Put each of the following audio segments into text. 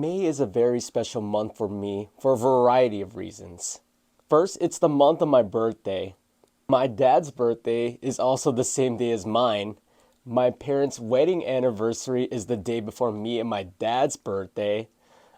May is a very special month for me for a variety of reasons. First, it's the month of my birthday. My dad's birthday is also the same day as mine. My parents' wedding anniversary is the day before me and my dad's birthday.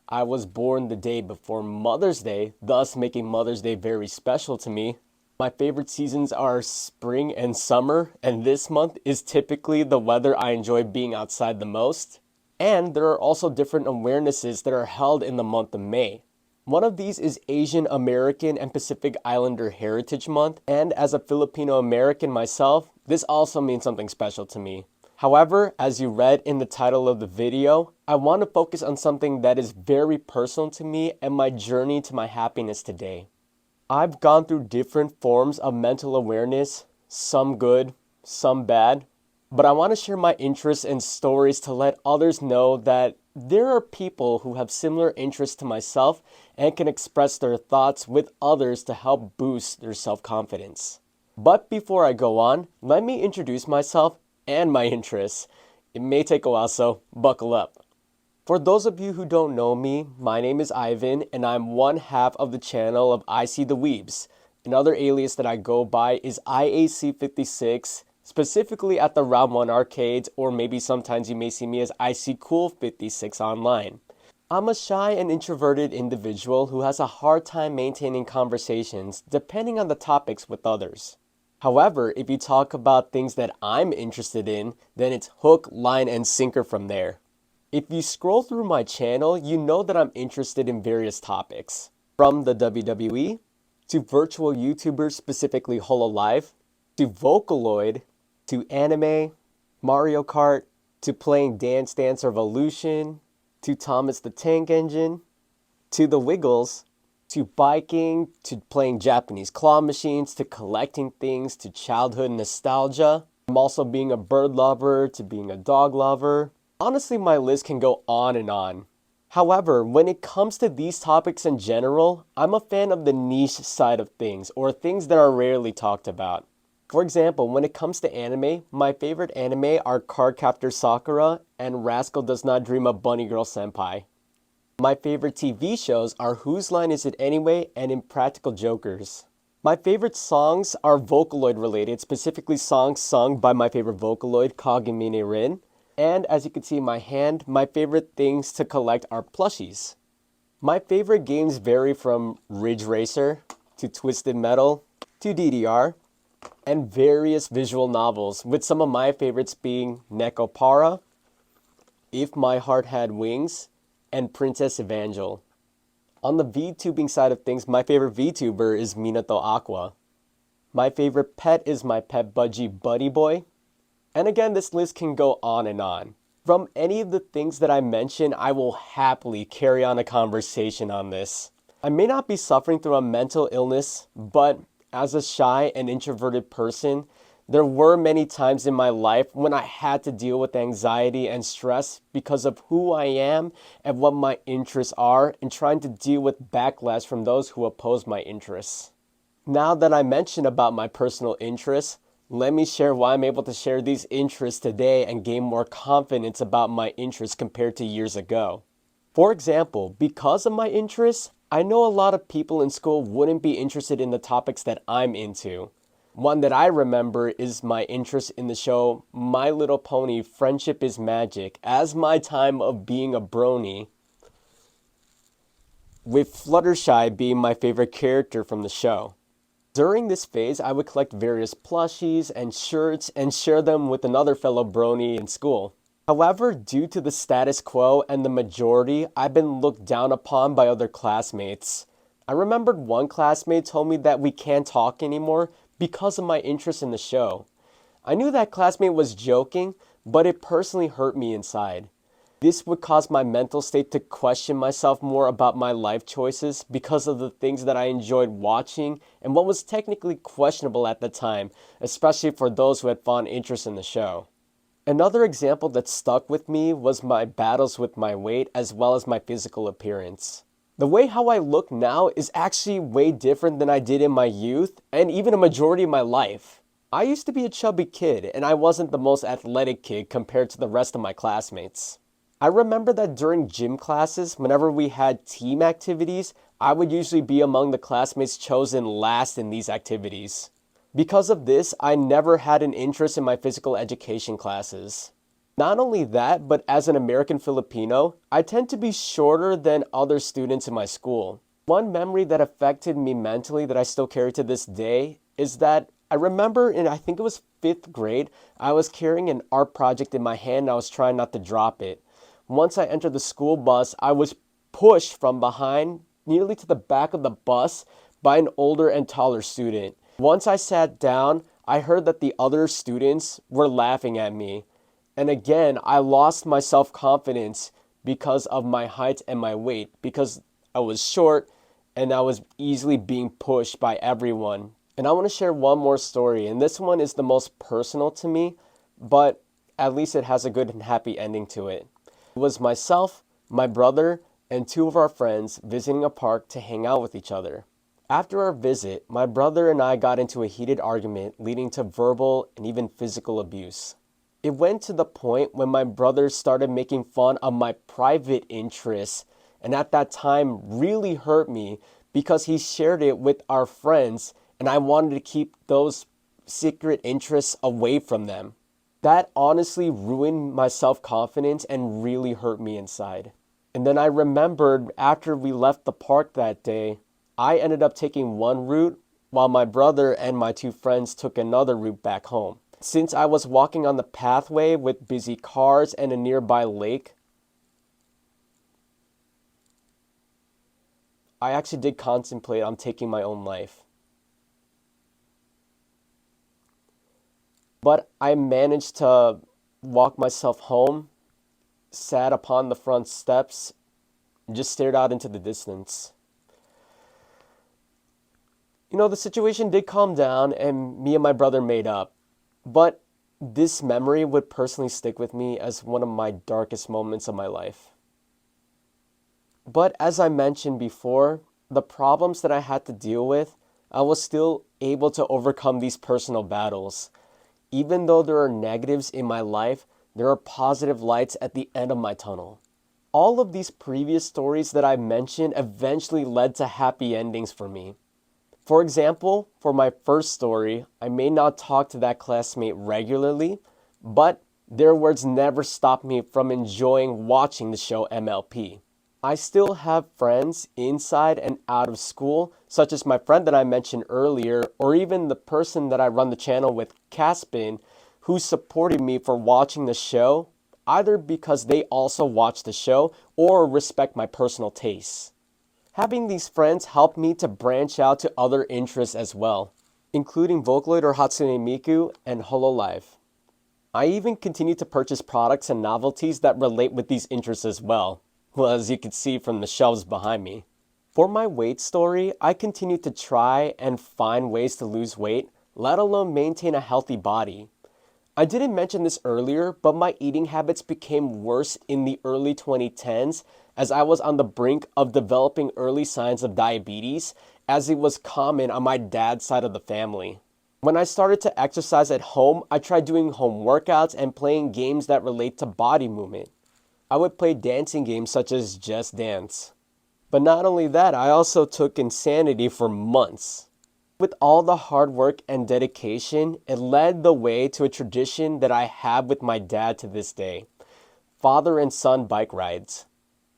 I was born the day before Mother's Day, thus making Mother's Day very special to me. My favorite seasons are spring and summer, and this month is typically the weather I enjoy being outside the most. And there are also different awarenesses that are held in the month of May. One of these is Asian American and Pacific Islander Heritage Month, and as a Filipino American myself, this also means something special to me. However, as you read in the title of the video, I want to focus on something that is very personal to me and my journey to my happiness today. I've gone through different forms of mental awareness, some good, some bad, but I want to share my interests and stories to let others know that there are people who have similar interests to myself and can express their thoughts with others to help boost their self-confidence. But before I go on, let me introduce myself and my interests. It may take a while, so buckle up. For those of you who don't know me, my name is Ivan and I'm one half of the channel of I See the Weebs. Another alias that I go by is IAC56, specifically at the Round 1 arcades, or maybe sometimes you may see me as ICCool56 online. I'm a shy and introverted individual who has a hard time maintaining conversations depending on the topics with others. However, if you talk about things that I'm interested in, then it's hook, line, and sinker from there. If you scroll through my channel, you know that I'm interested in various topics. From the WWE, to virtual YouTubers, specifically HoloLive, to Vocaloid, to anime, Mario Kart, to playing Dance Dance Revolution, to Thomas the Tank Engine, to the Wiggles, to biking, to playing Japanese claw machines, to collecting things, to childhood nostalgia. I'm also being a bird lover, to being a dog lover. Honestly, my list can go on and on. However, when it comes to these topics in general, I'm a fan of the niche side of things, or things that are rarely talked about. For example, when it comes to anime, my favorite anime are Cardcaptor Sakura and Rascal Does Not Dream of Bunny Girl Senpai. My favorite TV shows are Whose Line Is It Anyway and Impractical Jokers. My favorite songs are Vocaloid related, specifically songs sung by my favorite Vocaloid, Kagimine Rin. And as you can see in my hand, my favorite things to collect are plushies. My favorite games vary from Ridge Racer, to Twisted Metal, to DDR, and various visual novels, with some of my favorites being Nekopara, If My Heart Had Wings, and Princess Evangel. On the VTubing side of things, my favorite VTuber is Minato Aqua. My favorite pet is my pet budgie Buddy Boy. And again, this list can go on and on. From any of the things that I mentioned, I will happily carry on a conversation on this. I may not be suffering through a mental illness, but as a shy and introverted person, there were many times in my life when I had to deal with anxiety and stress because of who I am and what my interests are, and trying to deal with backlash from those who oppose my interests. Now that I mentioned about my personal interests, let me share why I'm able to share these interests today and gain more confidence about my interests compared to years ago. For example, because of my interests, I know a lot of people in school wouldn't be interested in the topics that I'm into. One that I remember is my interest in the show My Little Pony Friendship is Magic, as my time of being a brony, with Fluttershy being my favorite character from the show. During this phase, I would collect various plushies and shirts and share them with another fellow brony in school. However, due to the status quo and the majority, I've been looked down upon by other classmates. I remembered one classmate told me that we can't talk anymore because of my interest in the show. I knew that classmate was joking, but it personally hurt me inside. This would cause my mental state to question myself more about my life choices because of the things that I enjoyed watching and what was technically questionable at the time, especially for those who had fond interest in the show. Another example that stuck with me was my battles with my weight as well as my physical appearance. The way how I look now is actually way different than I did in my youth and even a majority of my life. I used to be a chubby kid and I wasn't the most athletic kid compared to the rest of my classmates. I remember that during gym classes, whenever we had team activities, I would usually be among the classmates chosen last in these activities. Because of this, I never had an interest in my physical education classes. Not only that, but as an American Filipino, I tend to be shorter than other students in my school. One memory that affected me mentally that I still carry to this day is that I remember in, I think it was 5th grade, I was carrying an art project in my hand and I was trying not to drop it. Once I entered the school bus, I was pushed from behind nearly to the back of the bus by an older and taller student. Once I sat down, I heard that the other students were laughing at me. And again, I lost my self-confidence because of my height and my weight, because I was short and I was easily being pushed by everyone. And I want to share one more story, and this one is the most personal to me, but at least it has a good and happy ending to it. It was myself, my brother, and 2 of our friends visiting a park to hang out with each other. After our visit, my brother and I got into a heated argument leading to verbal and even physical abuse. It went to the point when my brother started making fun of my private interests, and at that time really hurt me because he shared it with our friends and I wanted to keep those secret interests away from them. That honestly ruined my self-confidence and really hurt me inside. And then I remembered after we left the park that day, I ended up taking one route while my brother and my 2 friends took another route back home. Since I was walking on the pathway with busy cars and a nearby lake, I actually did contemplate on taking my own life. But I managed to walk myself home, sat upon the front steps, and just stared out into the distance. You know, the situation did calm down and me and my brother made up. But this memory would personally stick with me as one of my darkest moments of my life. But as I mentioned before, the problems that I had to deal with, I was still able to overcome these personal battles. Even though there are negatives in my life, there are positive lights at the end of my tunnel. All of these previous stories that I mentioned eventually led to happy endings for me. For example, for my first story, I may not talk to that classmate regularly, but their words never stopped me from enjoying watching the show MLP. I still have friends inside and out of school, such as my friend that I mentioned earlier, or even the person that I run the channel with, Caspin, who supported me for watching the show, either because they also watch the show or respect my personal tastes. Having these friends helped me to branch out to other interests as well, including Vocaloid or Hatsune Miku and Hololive. I even continue to purchase products and novelties that relate with these interests as well, as you can see from the shelves behind me. For my weight story, I continue to try and find ways to lose weight, let alone maintain a healthy body. I didn't mention this earlier, but my eating habits became worse in the early 2010s as I was on the brink of developing early signs of diabetes, as it was common on my dad's side of the family. When I started to exercise at home, I tried doing home workouts and playing games that relate to body movement. I would play dancing games such as Just Dance. But not only that, I also took Insanity for months. With all the hard work and dedication, it led the way to a tradition that I have with my dad to this day: father and son bike rides.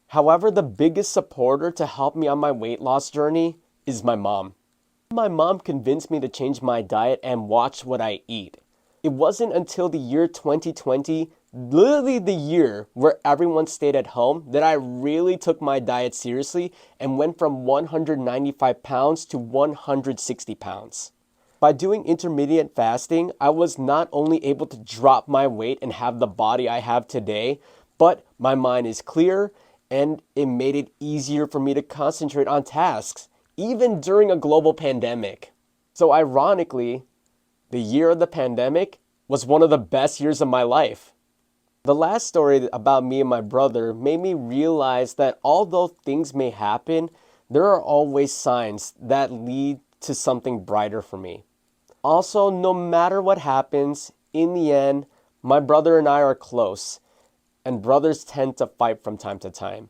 However, the biggest supporter to help me on my weight loss journey is my mom. My mom convinced me to change my diet and watch what I eat. It wasn't until the year 2020, literally the year where everyone stayed at home, that I really took my diet seriously and went from 195 pounds to 160 pounds. By doing intermittent fasting, I was not only able to drop my weight and have the body I have today, but my mind is clear and it made it easier for me to concentrate on tasks, even during a global pandemic. So ironically, the year of the pandemic was one of the best years of my life. The last story about me and my brother made me realize that although things may happen, there are always signs that lead to something brighter for me. Also, no matter what happens, in the end, my brother and I are close. and brothers tend to fight from time to time.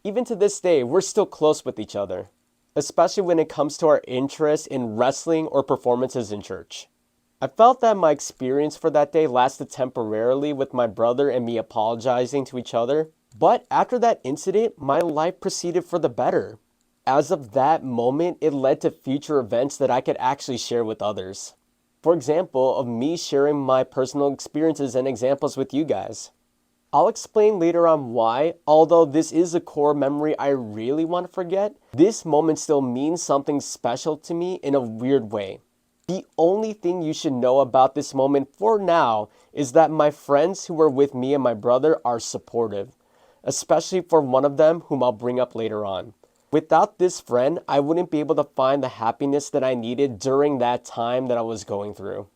Even to this day, we're still close with each other, especially when it comes to our interest in wrestling or performances in church. I felt that my experience for that day lasted temporarily with my brother and me apologizing to each other, but after that incident, my life proceeded for the better. As of that moment, it led to future events that I could actually share with others. For example, of me sharing my personal experiences and examples with you guys. I'll explain later on why, although this is a core memory I really want to forget, this moment still means something special to me in a weird way. The only thing you should know about this moment for now is that my friends who were with me and my brother are supportive, especially for one of them whom I'll bring up later on. Without this friend, I wouldn't be able to find the happiness that I needed during that time that I was going through,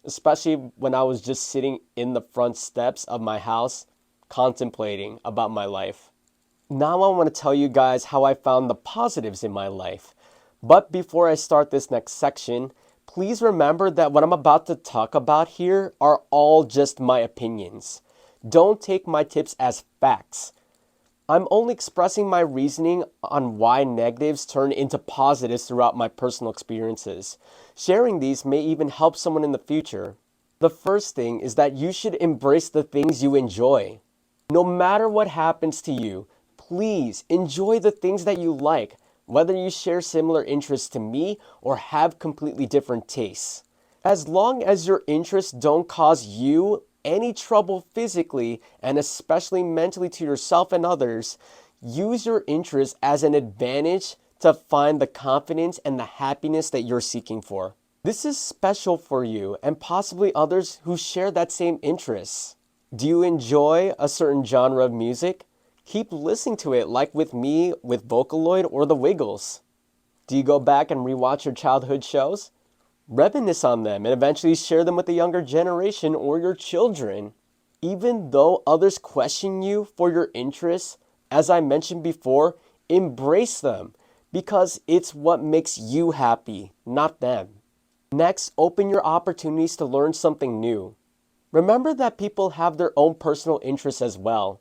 especially when I was just sitting in the front steps of my house contemplating about my life. Now I want to tell you guys how I found the positives in my life. But before I start this next section, please remember that what I'm about to talk about here are all just my opinions. Don't take my tips as facts. I'm only expressing my reasoning on why negatives turn into positives throughout my personal experiences. Sharing these may even help someone in the future. The first thing is that you should embrace the things you enjoy. No matter what happens to you, please enjoy the things that you like, whether you share similar interests to me or have completely different tastes. As long as your interests don't cause you any trouble physically and especially mentally to yourself and others, use your interests as an advantage to find the confidence and the happiness that you're seeking for. This is special for you and possibly others who share that same interests. Do you enjoy a certain genre of music? Keep listening to it like with me with Vocaloid or the Wiggles. Do you go back and rewatch your childhood shows? Reminisce on them and eventually share them with the younger generation or your children. Even though others question you for your interests, as I mentioned before, embrace them because it's what makes you happy, not them. Next, open your opportunities to learn something new. Remember that people have their own personal interests as well.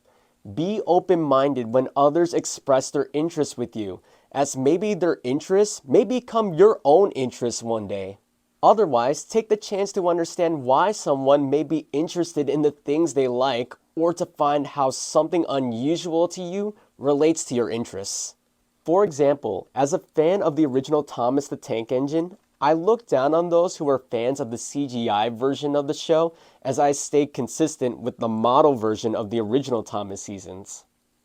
Be open-minded when others express their interests with you, as maybe their interests may become your own interests one day. Otherwise, take the chance to understand why someone may be interested in the things they like or to find how something unusual to you relates to your interests. For example, as a fan of the original Thomas the Tank Engine, I look down on those who are fans of the CGI version of the show as I stayed consistent with the model version of the original Thomas seasons.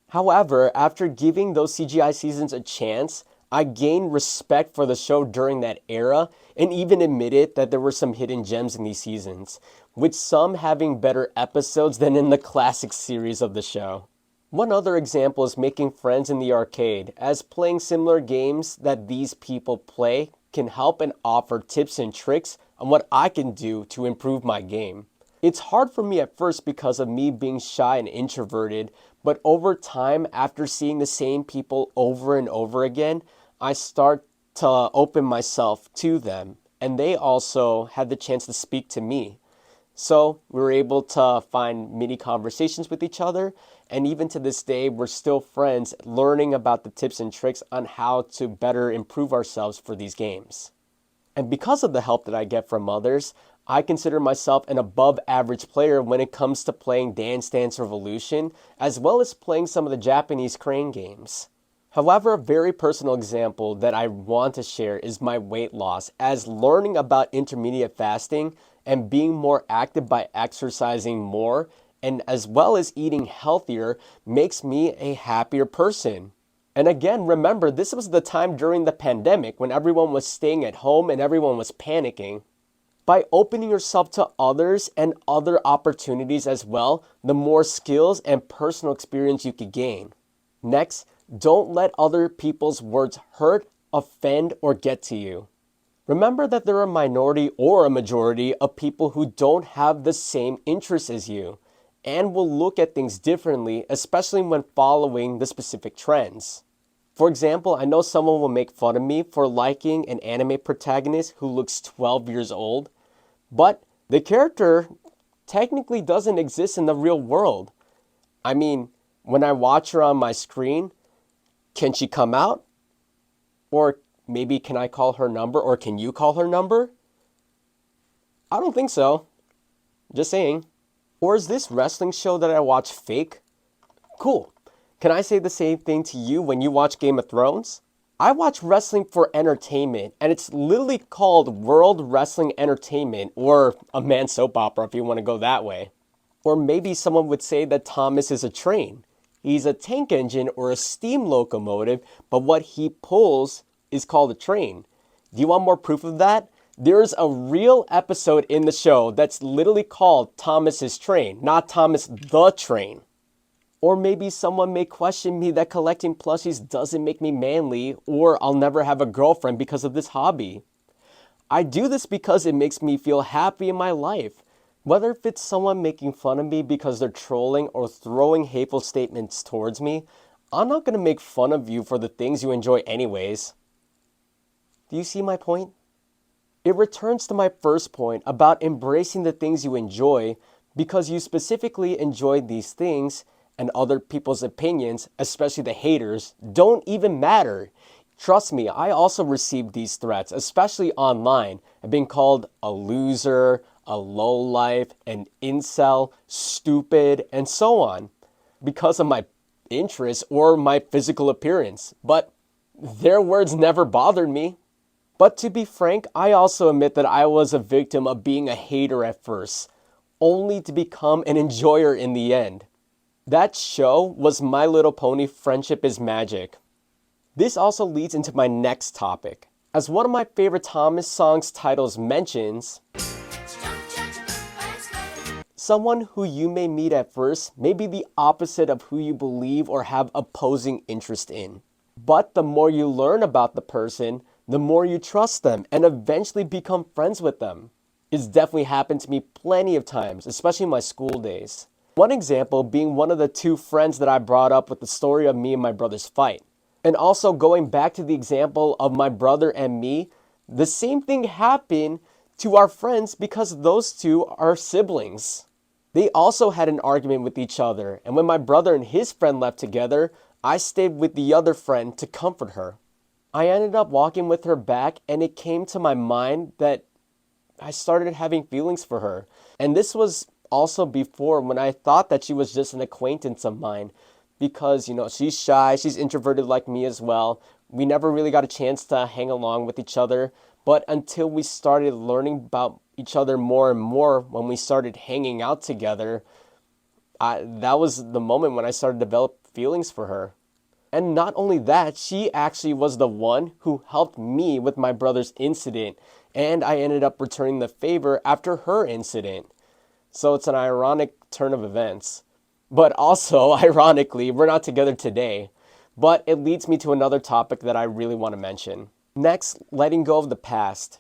However, after giving those CGI seasons a chance, I gained respect for the show during that era and even admitted that there were some hidden gems in these seasons, with some having better episodes than in the classic series of the show. One other example is making friends in the arcade, as playing similar games that these people play can help and offer tips and tricks on what I can do to improve my game. It's hard for me at first because of me being shy and introverted, but over time, after seeing the same people over and over again, I start to open myself to them, and they also had the chance to speak to me. So we were able to find mini conversations with each other, and even to this day, we're still friends learning about the tips and tricks on how to better improve ourselves for these games. And because of the help that I get from others, I consider myself an above average player when it comes to playing Dance Dance Revolution, as well as playing some of the Japanese crane games. However, a very personal example that I want to share is my weight loss, as learning about intermediate fasting and being more active by exercising more and as well as eating healthier makes me a happier person. And again, remember, this was the time during the pandemic when everyone was staying at home and everyone was panicking. By opening yourself to others and other opportunities as well, the more skills and personal experience you could gain. Next, don't let other people's words hurt, offend, or get to you. Remember that there are a minority or a majority of people who don't have the same interests as you and will look at things differently, especially when following the specific trends. For example, I know someone will make fun of me for liking an anime protagonist who looks 12 years old, but the character technically doesn't exist in the real world. I mean, when I watch her on my screen, can she come out? Or maybe can I call her number? Or can you call her number? I don't think so. Just saying. Or is this wrestling show that I watch fake? Cool. Can I say the same thing to you when you watch Game of Thrones? I watch wrestling for entertainment, and it's literally called World Wrestling Entertainment, or a man soap opera if you want to go that way. Or maybe someone would say that Thomas is a train. He's a tank engine or a steam locomotive, but what he pulls is called a train. Do you want more proof of that? There's a real episode in the show that's literally called Thomas's Train, not Thomas the Train. Or maybe someone may question me that collecting plushies doesn't make me manly, or I'll never have a girlfriend because of this hobby. I do this because it makes me feel happy in my life. Whether if it's someone making fun of me because they're trolling or throwing hateful statements towards me, I'm not going to make fun of you for the things you enjoy anyways. Do you see my point? It returns to my first point about embracing the things you enjoy because you specifically enjoy these things, and other people's opinions, especially the haters, don't even matter. Trust me, I also received these threats, especially online. I've been called a loser, a lowlife, an incel, stupid, and so on because of my interests or my physical appearance. But their words never bothered me. But to be frank, I also admit that I was a victim of being a hater at first, only to become an enjoyer in the end. That show was My Little Pony Friendship is Magic. This also leads into my next topic. As one of my favorite Thomas songs titles mentions, someone who you may meet at first may be the opposite of who you believe or have opposing interest in. But the more you learn about the person, the more you trust them and eventually become friends with them. It's definitely happened to me plenty of times, especially in my school days. One example being one of the two friends that I brought up with the story of me and my brother's fight. And also going back to the example of my brother and me, the same thing happened to our friends because those two are siblings. They also had an argument with each other, and when my brother and his friend left together, I stayed with the other friend to comfort her. I ended up walking with her back, and it came to my mind that I started having feelings for her. And this was also before when I thought that she was just an acquaintance of mine because, she's shy, she's introverted like me as well. We never really got a chance to hang along with each other, but until we started learning about each other more and more, when we started hanging out together, that was the moment when I started to develop feelings for her. And not only that, she actually was the one who helped me with my brother's incident, and I ended up returning the favor after her incident. So it's an ironic turn of events. But also, ironically, we're not together today. But it leads me to another topic that I really want to mention. Next, letting go of the past.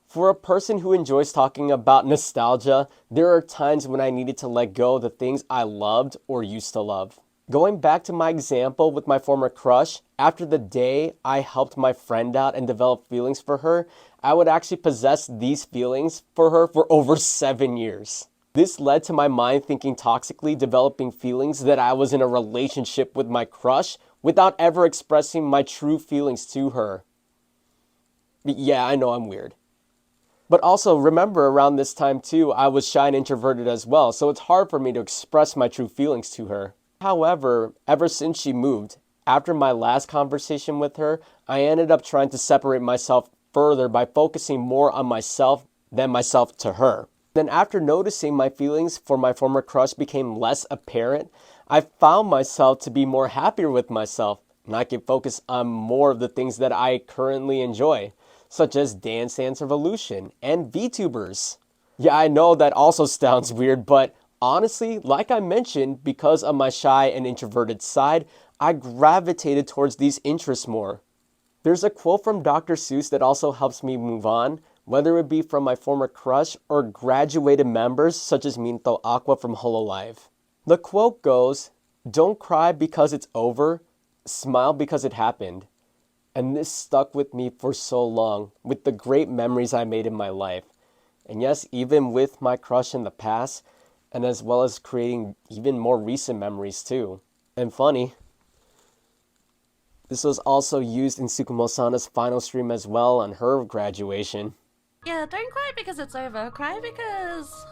For a person who enjoys talking about nostalgia, there are times when I needed to let go of the things I loved or used to love. Going back to my example with my former crush, after the day I helped my friend out and developed feelings for her, I would actually possess these feelings for her for over 7 years. This led to my mind thinking toxically, developing feelings that I was in a relationship with my crush without ever expressing my true feelings to her. Yeah, I know I'm weird. But also, remember around this time too, I was shy and introverted as well, so it's hard for me to express my true feelings to her. However, ever since she moved, after my last conversation with her, I ended up trying to separate myself further by focusing more on myself than myself to her. Then after noticing my feelings for my former crush became less apparent, I found myself to be more happier with myself, and I could focus on more of the things that I currently enjoy, such as Dance Dance Revolution and VTubers. Yeah, I know that also sounds weird, but honestly, like I mentioned, because of my shy and introverted side, I gravitated towards these interests more. There's a quote from Dr. Seuss that also helps me move on, whether it be from my former crush or graduated members such as Minto Aqua from Hololive. The quote goes, "Don't cry because it's over, smile because it happened." And this stuck with me for so long, with the great memories I made in my life. And yes, even with my crush in the past, and as well as creating even more recent memories too. And funny, this was also used in Tsukumo-sana's final stream as well on her graduation. Yeah, don't cry because it's over. Cry because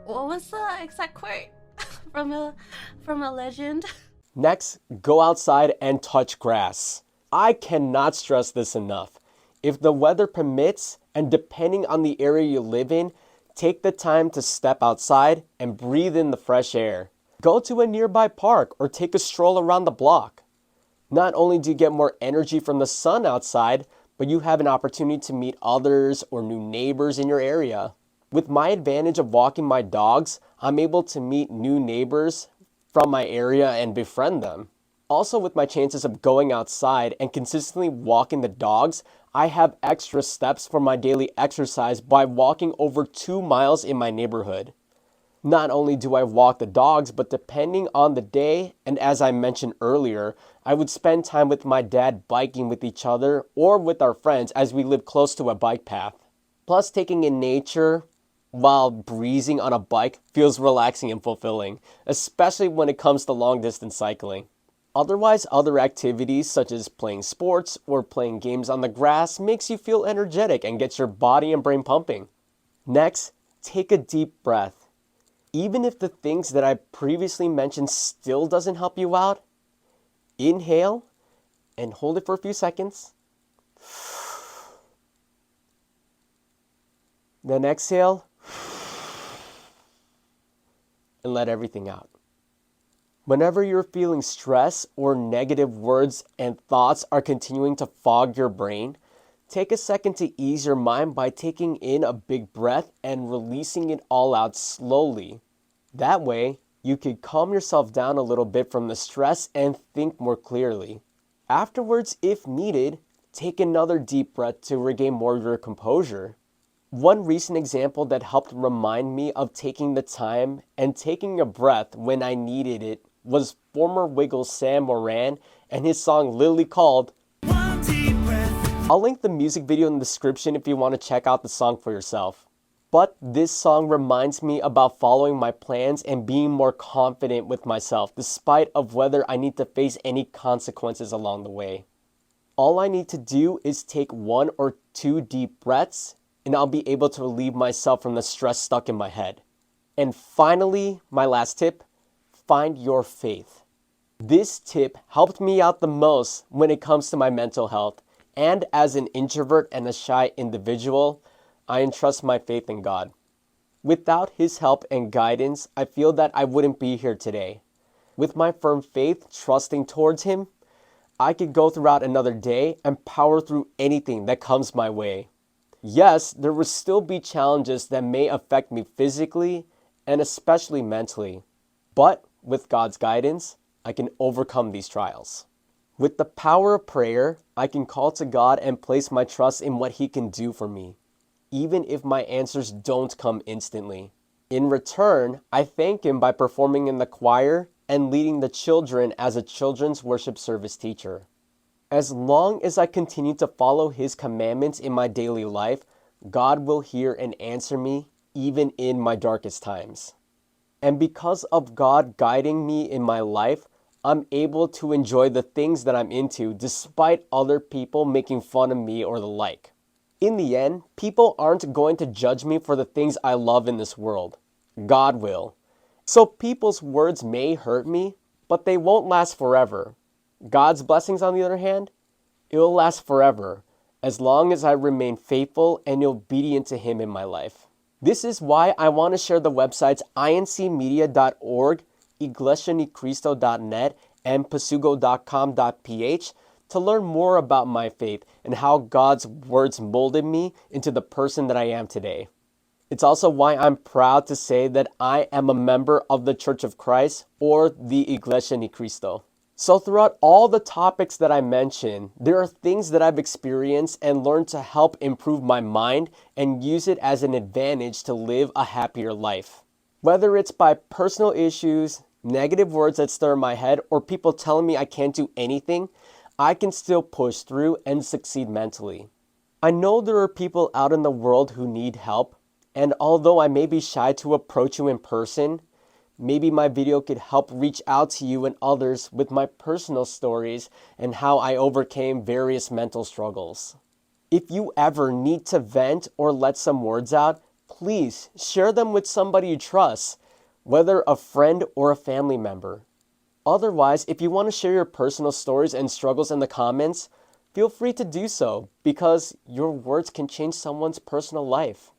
what was the exact quote from a legend? Next, go outside and touch grass. I cannot stress this enough. If the weather permits, and depending on the area you live in, take the time to step outside and breathe in the fresh air. Go to a nearby park or take a stroll around the block. Not only do you get more energy from the sun outside, but you have an opportunity to meet others or new neighbors in your area. With my advantage of walking my dogs, I'm able to meet new neighbors from my area and befriend them. Also, with my chances of going outside and consistently walking the dogs, I have extra steps for my daily exercise by walking over 2 miles in my neighborhood. Not only do I walk the dogs, but depending on the day, and as I mentioned earlier, I would spend time with my dad biking with each other or with our friends as we live close to a bike path. Plus, taking in nature while breezing on a bike feels relaxing and fulfilling, especially when it comes to long distance cycling. Otherwise, other activities such as playing sports or playing games on the grass makes you feel energetic and gets your body and brain pumping. Next, take a deep breath. Even if the things that I previously mentioned still doesn't help you out, inhale and hold it for a few seconds. Then exhale and let everything out. Whenever you're feeling stress or negative words and thoughts are continuing to fog your brain, take a second to ease your mind by taking in a big breath and releasing it all out slowly. That way, you could calm yourself down a little bit from the stress and think more clearly. Afterwards, if needed, take another deep breath to regain more of your composure. One recent example that helped remind me of taking the time and taking a breath when I needed it was former Wiggles Sam Moran and his song literally called One Deep Breath. I'll link the music video in the description if you want to check out the song for yourself. But this song reminds me about following my plans and being more confident with myself despite of whether I need to face any consequences along the way. All I need to do is take 1 or 2 deep breaths and I'll be able to relieve myself from the stress stuck in my head. And finally, my last tip, find your faith. This tip helped me out the most when it comes to my mental health, and as an introvert and a shy individual, I entrust my faith in God. Without His help and guidance, I feel that I wouldn't be here today. With my firm faith, trusting towards Him, I could go throughout another day and power through anything that comes my way. Yes, there will still be challenges that may affect me physically and especially mentally. But with God's guidance, I can overcome these trials. With the power of prayer, I can call to God and place my trust in what He can do for me, even if my answers don't come instantly. In return, I thank Him by performing in the choir and leading the children as a children's worship service teacher. As long as I continue to follow His commandments in my daily life, God will hear and answer me even in my darkest times. And because of God guiding me in my life, I'm able to enjoy the things that I'm into despite other people making fun of me or the like. In the end, people aren't going to judge me for the things I love in this world. God will. So people's words may hurt me, but they won't last forever. God's blessings, on the other hand, it will last forever, as long as I remain faithful and obedient to Him in my life. This is why I want to share the websites incmedia.org, iglesianicristo.net, and pasugo.com.ph to learn more about my faith and how God's words molded me into the person that I am today. It's also why I'm proud to say that I am a member of the Church of Christ, or the Iglesia ni Cristo. So throughout all the topics that I mentioned, there are things that I've experienced and learned to help improve my mind and use it as an advantage to live a happier life. Whether it's by personal issues, negative words that stir in my head, or people telling me I can't do anything, I can still push through and succeed mentally. I know there are people out in the world who need help, And although I may be shy to approach you in person, maybe my video could help reach out to you and others with my personal stories and how I overcame various mental struggles. If you ever need to vent or let some words out, please share them with somebody you trust, whether a friend or a family member. Otherwise, if you want to share your personal stories and struggles in the comments, feel free to do so because your words can change someone's personal life.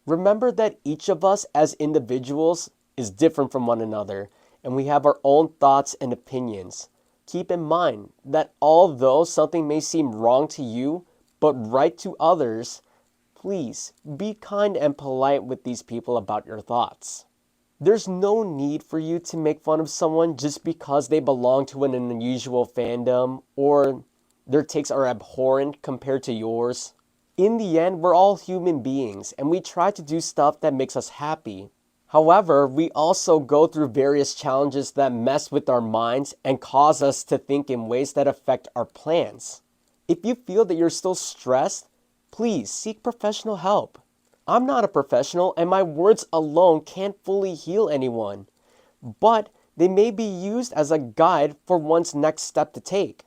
Remember that each of us as individuals is different from one another, and we have our own thoughts and opinions. Keep in mind that although something may seem wrong to you, but right to others, please be kind and polite with these people about your thoughts. There's no need for you to make fun of someone just because they belong to an unusual fandom or their takes are abhorrent compared to yours. In the end, we're all human beings and we try to do stuff that makes us happy. However, we also go through various challenges that mess with our minds and cause us to think in ways that affect our plans. If you feel that you're still stressed, please seek professional help. I'm not a professional and my words alone can't fully heal anyone, but they may be used as a guide for one's next step to take.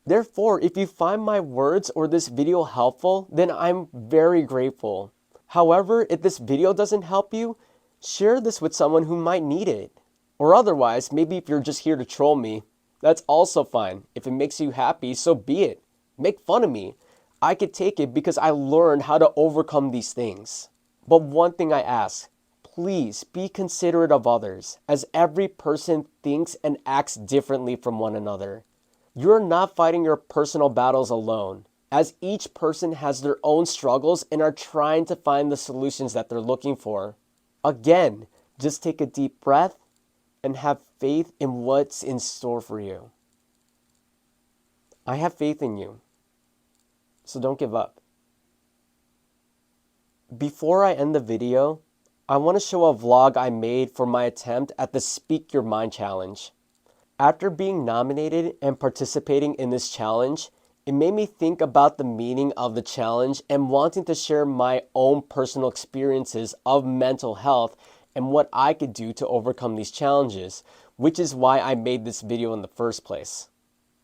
Therefore, if you find my words or this video helpful, then I'm very grateful. However, if this video doesn't help you, share this with someone who might need it. Or otherwise, maybe if you're just here to troll me, that's also fine. If it makes you happy, so be it. Make fun of me. I could take it because I learned how to overcome these things. But one thing I ask, please be considerate of others, as every person thinks and acts differently from one another. You're not fighting your personal battles alone, as each person has their own struggles and are trying to find the solutions that they're looking for. Again, just take a deep breath and have faith in what's in store for you. I have faith in you, so don't give up. Before I end the video, I want to show a vlog I made for my attempt at the Speak Your Mind challenge. After being nominated and participating in this challenge, it made me think about the meaning of the challenge and wanting to share my own personal experiences of mental health and what I could do to overcome these challenges, which is why I made this video in the first place.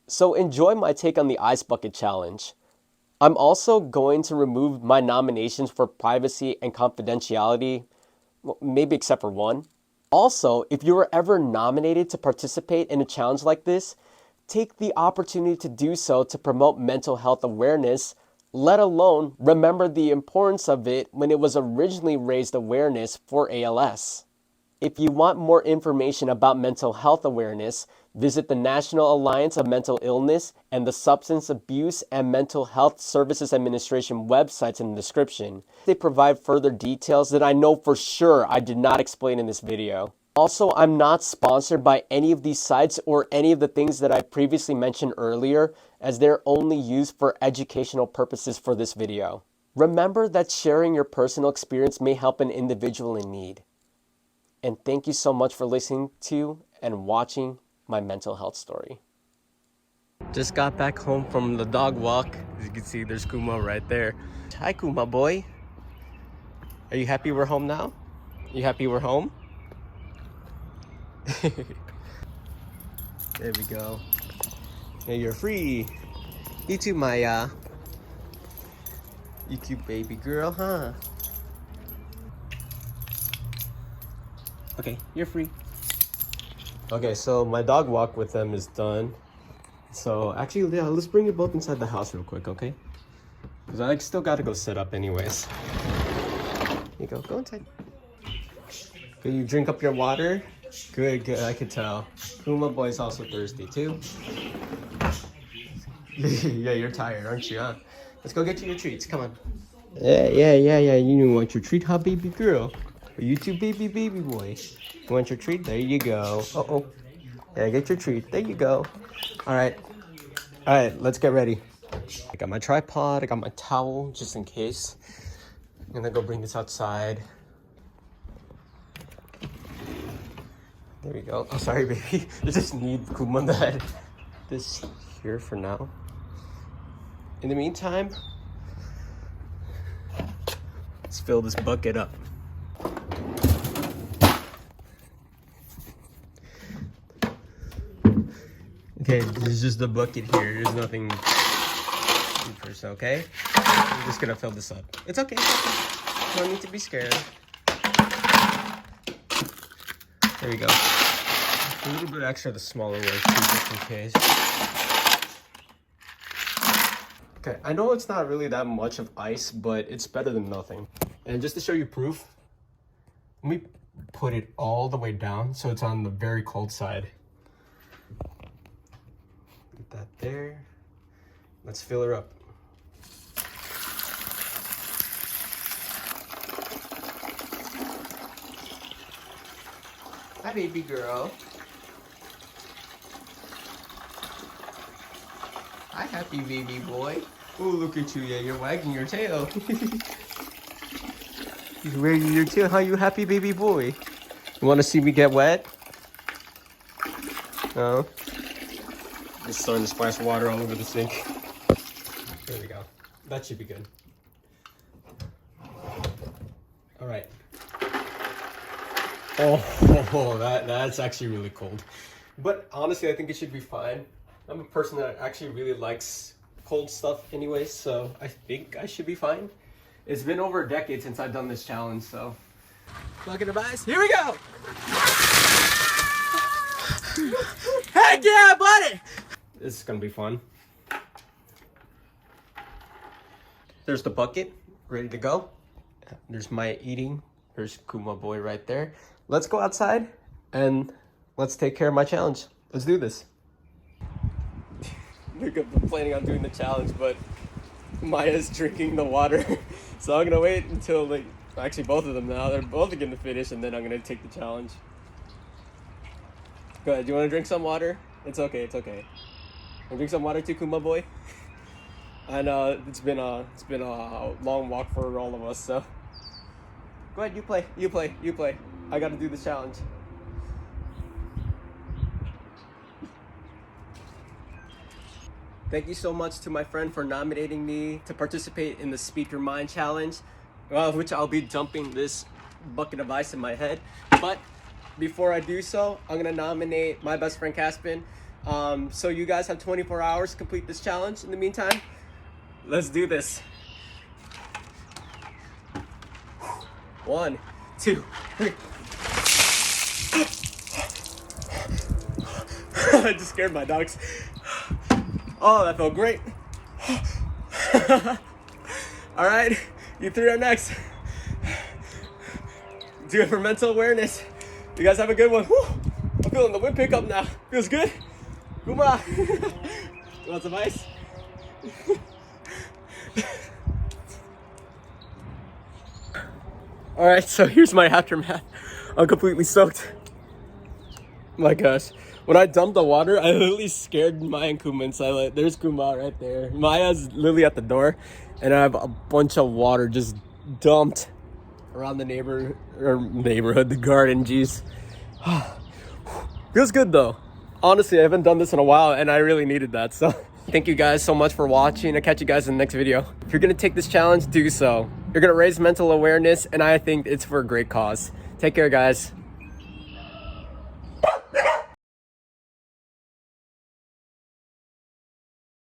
So enjoy my take on the Ice Bucket Challenge. I'm also going to remove my nominations for privacy and confidentiality, well, maybe except for one. Also, if you were ever nominated to participate in a challenge like this, take the opportunity to do so to promote mental health awareness, let alone remember the importance of it when it was originally raised awareness for ALS. If you want more information about mental health awareness, visit the National Alliance of Mental Illness and the Substance Abuse and Mental Health Services Administration websites in the description. They provide further details that I know for sure I did not explain in this video. Also, I'm not sponsored by any of these sites or any of the things that I previously mentioned earlier, as they're only used for educational purposes for this video. Remember that sharing your personal experience may help an individual in need. And thank you so much for listening to and watching my mental health story. Just got back home from the dog walk. As you can see, there's Kuma right there. Hi, Kuma boy. Are you happy we're home now? You happy we're home? There we go. And you're free. You too, Maya. You cute baby girl, huh? Okay, you're free. Okay, so my dog walk with them is done. So actually, yeah, let's bring you both inside the house real quick, okay? Because I still got to go sit up anyways. Here you go inside. Can you drink up your water? Good, I could tell. Kuma boy's also thirsty too. Yeah, you're tired, aren't you, huh? Let's go get you your treats, come on. Yeah, you want your treat, huh, baby girl? You too, baby boy. You want your treat? There you go. Uh-oh. Yeah, get your treat. There you go. All right, let's get ready. I got my tripod, I got my towel, just in case. I'm gonna go bring this outside. There we go. Oh, sorry, baby. I just need Kuma that. This here for now. In the meantime, let's fill this bucket up. Okay, this is just the bucket here. There's nothing deeper, okay? I'm just gonna fill this up. It's okay. No need to be scared. There we go. A little bit extra, the smaller one too, just in case. Okay, I know it's not really that much of ice, but it's better than nothing. And just to show you proof, let me put it all the way down so it's on the very cold side. Put that there. Let's fill her up. Hi, baby girl. Hi, happy baby boy. Oh, look at you. Yeah, you're wagging your tail. You're wagging your tail. Huh, you happy baby boy? You want to see me get wet? No. It's starting to splash water all over the sink. There we go. That should be good. All right. Oh, that's actually really cold. But honestly, I think it should be fine. I'm a person that actually really likes cold stuff anyway, so I think I should be fine. It's been over a decade since I've done this challenge, so. Bucket of ice, here we go! Heck yeah, buddy! This is gonna be fun. There's the bucket, ready to go. There's my eating. There's Kuma boy right there. Let's go outside and let's take care of my challenge. Let's do this. We're planning on doing the challenge, but Maya's drinking the water. So I'm gonna wait until actually both of them now. They're both gonna finish and then I'm gonna take the challenge. Go ahead, do you wanna drink some water? It's okay, it's okay. Wanna drink some water too, Kuma boy? I know it's been a long walk for all of us, so. Go ahead, you play. I gotta do the challenge. Thank you so much to my friend for nominating me to participate in the Speak Your Mind challenge, which I'll be dumping this bucket of ice in my head. But before I do so, I'm gonna nominate my best friend Caspin. So you guys have 24 hours to complete this challenge. In the meantime, let's do this. 1, 2, 3. I just scared my dogs. Oh, that felt great. All right, you three are next. Do it for mental awareness. You guys have a good one. Whew. I'm feeling the wind pick up now. Feels good. Kuma. You want some ice? All right, so here's my aftermath. I'm completely soaked. My gosh. When I dumped the water, I literally scared Maya and Kuma inside. There's Kuma right there. Maya's literally at the door, and I have a bunch of water just dumped around the neighborhood, the garden. Jeez, feels good though. Honestly, I haven't done this in a while, and I really needed that. So, thank you guys so much for watching. I'll catch you guys in the next video. If you're gonna take this challenge, do so. You're gonna raise mental awareness, and I think it's for a great cause. Take care, guys.